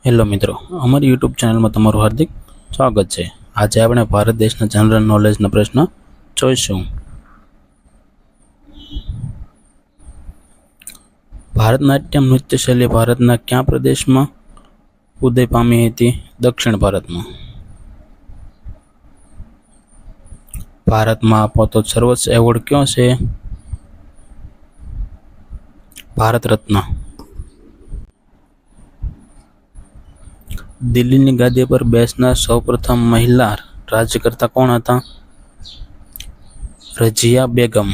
Hello મિત્રો, અમારી YouTube ચેનલમાં તમારું હાર્દિક સ્વાગત છે. આજે આપણે ભારત દેશના જનરલ નોલેજના પ્રશ્ન જોઈશું. ભારતનાટ્યમ નૃત્ય શૈલી ભારતના કયા પ્રદેશમાં ઉદય પામી હતી? દક્ષિણ ભારતમાં. ભારતમાં અપાતો સર્વોચ્ચ એવોર્ડ કયો છે? ભારત રત્ન. દિલ્હીની ગાદી પર બેસનાર સૌપ્રથમ મહિલા રાજ્યકર્તા કોણ હતા? રઝિયા બેગમ.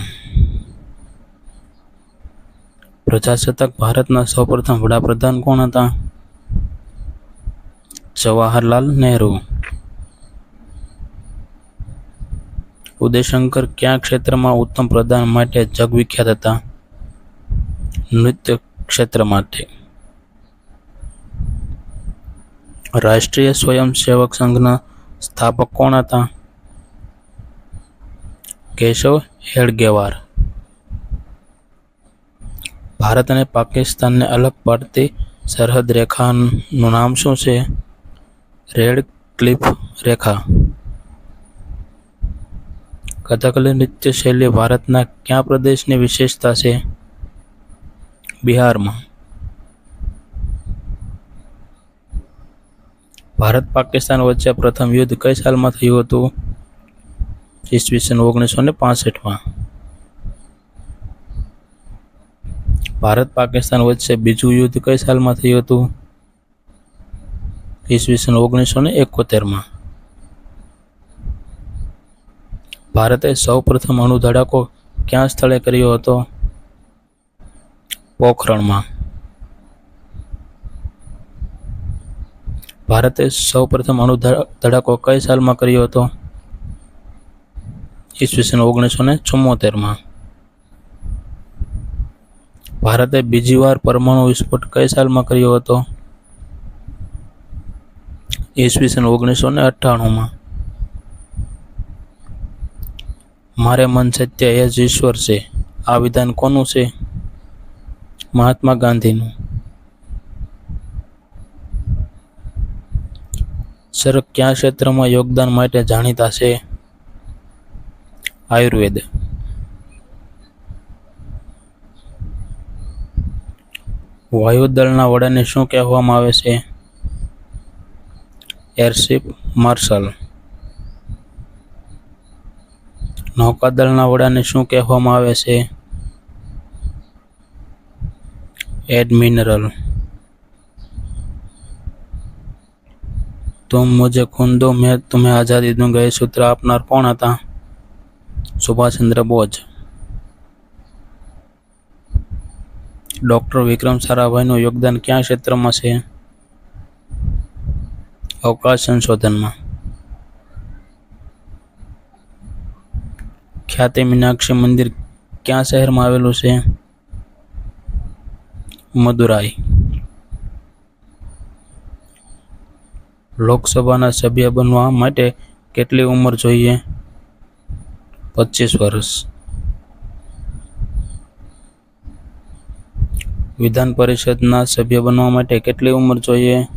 પ્રજાસત્તાક ભારતના સૌપ્રથમ વડાપ્રધાન કોણ હતા? જવાહરલાલ નહેરુ. ઉદયશંકર કયા ક્ષેત્રમાં ઉત્તમ પ્રદાન માટે જગવિખ્યાત હતા? નૃત્ય ક્ષેત્ર માટે. રાષ્ટ્રીય સ્વયંસેવક સંઘના સ્થાપક કોણ હતા? કેશવ હેડગેવાર. ભારત અને પાકિસ્તાનને અલગ પાડતી સરહદ રેખાનું નામ શું છે? રેડ ક્લિફ રેખા. કથકલી નૃત્ય શૈલી ભારતના કયા પ્રદેશની વિશેષતા છે? બિહારમાં. ભારત પાકિસ્તાન વચ્ચે પ્રથમ યુદ્ધ કઈ સાલમાં થયું હતું? ઈસવીસન 1965માં. ભારત પાકિસ્તાન વચ્ચે બીજું યુદ્ધ કઈ સાલમાં થયું હતું? ઈસવીસન 1971માં. ભારતે સૌ પ્રથમ અણુ ધડાકો ક્યાં સ્થળે કર્યો હતો? પોખરણમાં. ભારતે સૌ પ્રથમ અણુ ધડાકો કઈ સાલમાં કર્યો હતો? ઈસવીસન 1974માં. ભારતે બીજી વાર પરમાણુ વિસ્ફોટ કઈ સાલમાં કર્યો હતો? ઈસવીસન 1998માં. મારે મન સત્ય એ જ ઈશ્વર છે, આ વિધાન કોનું છે? મહાત્મા ગાંધીનું. સર કયા ક્ષેત્રમાં યોગદાન માટે જાણીતા છે? આયુર્વેદ. વાયુદળના વડાને શું કહેવામાં આવે છે? Air chief marshal. નૌકાદળના વડાને શું કહેવામાં આવે છે? એડમિરલ. તુમ મુझे खून दो मैं तुम्हें आज़ादी दूंगा એ સૂત્ર આપનાર કોણ હતા? સુભાષચંદ્ર બોઝ. ડોક્ટર વિક્રમ સારાભાઈનું યોગદાન કયા ક્ષેત્રમાં છે? અવકાશ સંશોધનમાં. ખ્યાતિ મીનાક્ષી મંદિર કયા શહેરમાં આવેલું છે? મદુરાઈ. લોકસભાના સભ્ય બનવા માટે કેટલી ઉંમર જોઈએ? 25 વર્ષ. વિધાન પરિષદના સભ્ય બનવા માટે કેટલી ઉંમર જોઈએ?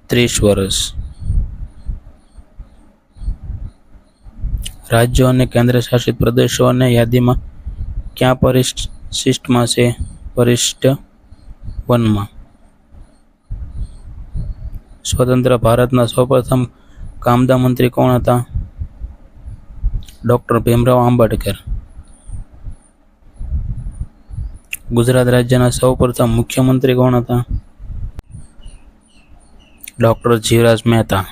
30 વર્ષ. રાજ્યો અને કેન્દ્ર શાસિત પ્રદેશોની યાદીમાં ક્યાં પરિશિષ્ટમાં છે? પરિશિષ્ટ 1માં. સ્વતંત્ર ભારતના સૌપ્રથમ કાયદા મંત્રી કોણ હતા? ડોક્ટર ભીમરાવ આંબેડકર. ગુજરાત રાજ્યના સૌપ્રથમ મુખ્યમંત્રી કોણ હતા? ડોક્ટર જીવરાજ મહેતા.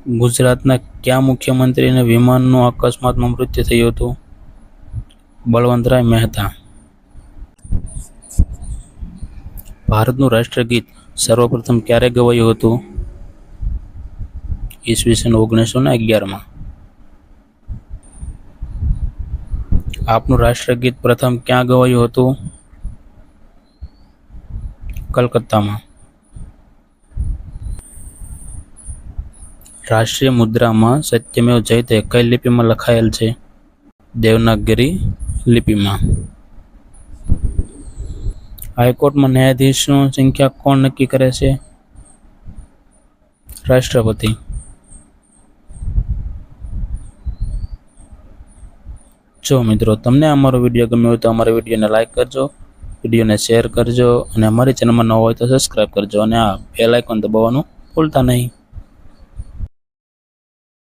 ગુજરાતના કયા મુખ્યમંત્રીને વિમાનનું અકસ્માતમાં મૃત્યુ થયું હતું? બળવંતરાય મહેતા. ભારતનું રાષ્ટ્રગીત સર્વપ્રથમ ક્યારે ગવાયું હતું? ઈસવીસન 1911માં. આપનું રાષ્ટ્રગીત પ્રથમ ક્યાં ગવાયું હતું? કલકત્તામાં. રાષ્ટ્રીય મુદ્રામાં સત્યમેવ જયતે કઈ લિપિમાં લખાયેલ છે? દેવનાગરી લિપિમાં. હાઈકોર્ટમાં ન્યાયાધીશની સંખ્યા કોણ નક્કી કરે છે? રાષ્ટ્રપતિ. જો મિત્રો તમને અમારો વિડીયો ગમ્યો હોય તો અમારા વિડીયોને લાઈક કરજો, વિડીયોને શેર કરજો અને અમારી ચેનલમાં ન હોય તો સબસ્ક્રાઈબ કરજો અને આ બેલ આઇકોન દબાવવાનું ભૂલતા નહીં.